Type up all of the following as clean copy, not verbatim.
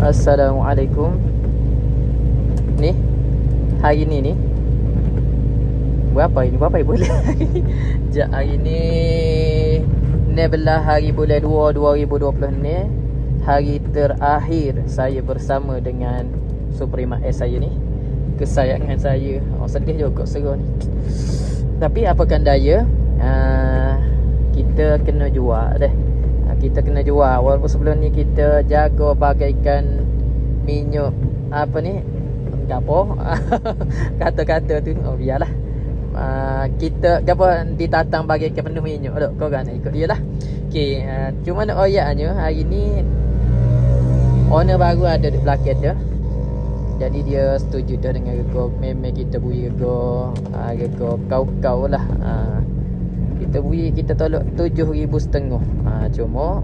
Assalamualaikum. Ni hari ni berapa bulan? Jap, hari ni 16 hari bulan 2 2020 ni, hari terakhir saya bersama dengan Suprema S saya ni, kesayangan saya. Sedih juga seru ni. Tapi apakan daya, kita kena jual deh. Kita kena jual. Walaupun sebelum ni kita jaga bagaikan minyak apa ni, gapo kata-kata tu, biarlah. Kita gapo ditatang bagaikan penuh minyak dok. Kau kan ikut dia lah. Okey, cuma nak oyaknya hari ni owner baru ada di belakang dia. Jadi dia setuju dah dengan rego meme kita bui rego kau lah. Kita bui, kita tolak 7,500. Cuma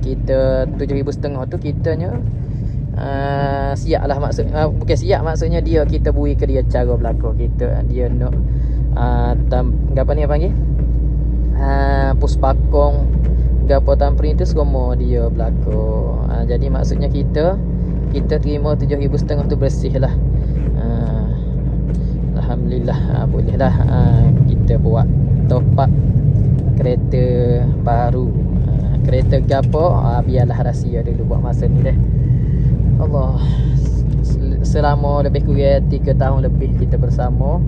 kita 7,500 tu kitanya siap lah, bukan siap, maksudnya dia kita bui ke dia cara berlaku kita, dia nak apa ni panggil puspakong gapo tampering tu semua dia berlaku. Jadi maksudnya kita terima 7,500 tu bersih lah. Alhamdulillah, boleh lah kita buat top up kereta baru. Kereta gapo, biarlah rahsia dulu buat masa ni deh. Allah, selama lebih kurang 3 tahun lebih kita bersama.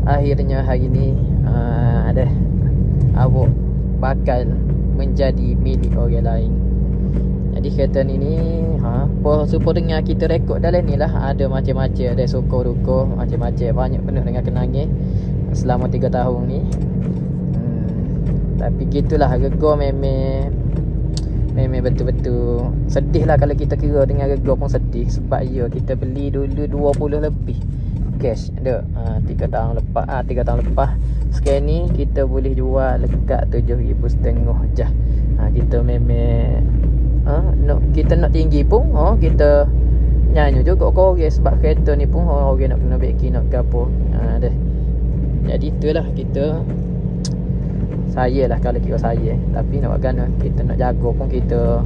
Akhirnya hari ni ada awak bakal menjadi milik orang lain. Jadi kereta ni supaya dengar kita rekod dalam ni lah, ada macam-macam, ada suka duka macam-macam, banyak penuh dengan kenangan selama 3 tahun ni. Tapi gitulah, rego memang betul-betul sedih lah kalau kita kira dengan rego pun sedih. Sebab kita beli dulu 20 lebih cash ada 3 tahun lepas. Sekarang ni kita boleh jual dekat 7,500 je. Kita memang kita nak tinggi pun kita nyanyi juga kau orang, sebab kereta ni pun orang nak kena beki nak gapo. Jadi itulah saya lah kalau kira saya. Tapi nak buat gana, kita nak jaga pun kita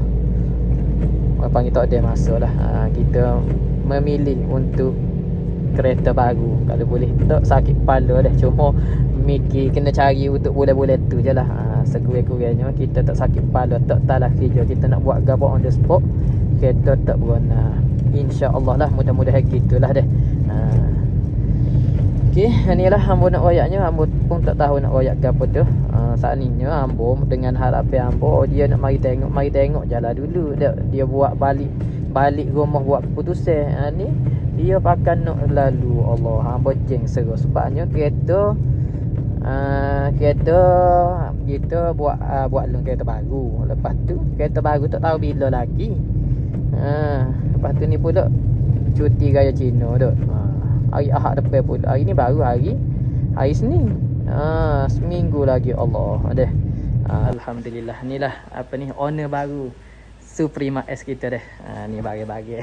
panggil tak ada masa lah. Kita memilih untuk kereta baru. Kalau boleh tak sakit kepala dah. Cuma mikir kena cari untuk bulan-bulan tu je lah. Sekurang-kurangnya kita tak sakit kepala, tak talah kerja, kita nak buat gapo on the spot, kereta tak berona. InsyaAllah lah, mudah-mudahan gitulah deh. Okey, inilah ambo nak royaknya. Ambo pun tak tahu nak royak ke apa tu. Saat ni ambo dengan harapan ambo dia nak mari tengok jalan dulu. Dia buat balik rumah buat keputusan. Ni dia pakai nak lalu. Allah, ambo jeng seru sebabnya kereta kita buat lung kereta baru. Lepas tu kereta baru tak tahu bila lagi. Lepas tu ni pula cuti raya Cina tu. Hari Ahad depan pula. Hari ni baru hari Senin. Seminggu lagi. Allah deh. Alhamdulillah. Inilah apa ni, owner baru Suprema S kita deh. Ni bagi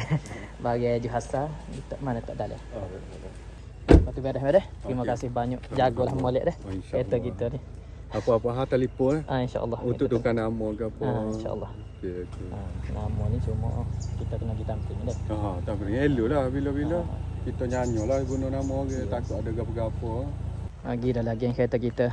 Juhasa. Mana tak dalam. Lepas tu beres. Terima kasih banyak. Jagalah molek deh kereta kita ni. Apa-apa hal telefon insya-Allah. Untuk tukar nama ke apa. Insya-Allah. Okey. Nama ni cuma kita kena ditamping deh. Tamping elok lah bila-bila. Kita nyanyi lah guna nama orang, takut ada gapo-gapo. Lagi dah lagi yang kereta kita.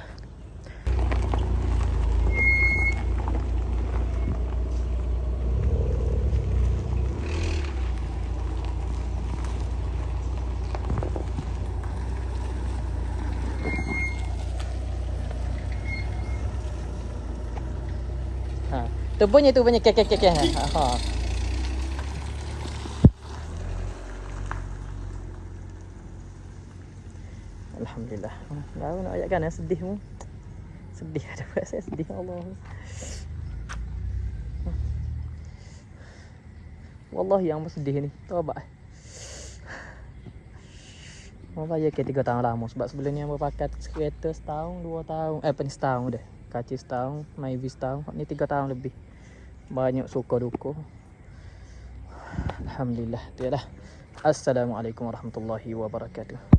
Tu bunyi kek. Alhamdulillah. Baru nak ayatkan sedih pun. Sedih ada rasa sedih, Allah. Wallahi yang sedih ni. Taubat. Mau bayar ke 3 tahun lama sebab sebelum ni aku pakai kereta setahun, 2 tahun. Setahun dah. Kaci setahun, Myvi setahun. Ni 3 tahun lebih. Banyak suka duka. Alhamdulillah. Itulah. Assalamualaikum warahmatullahi wabarakatuh.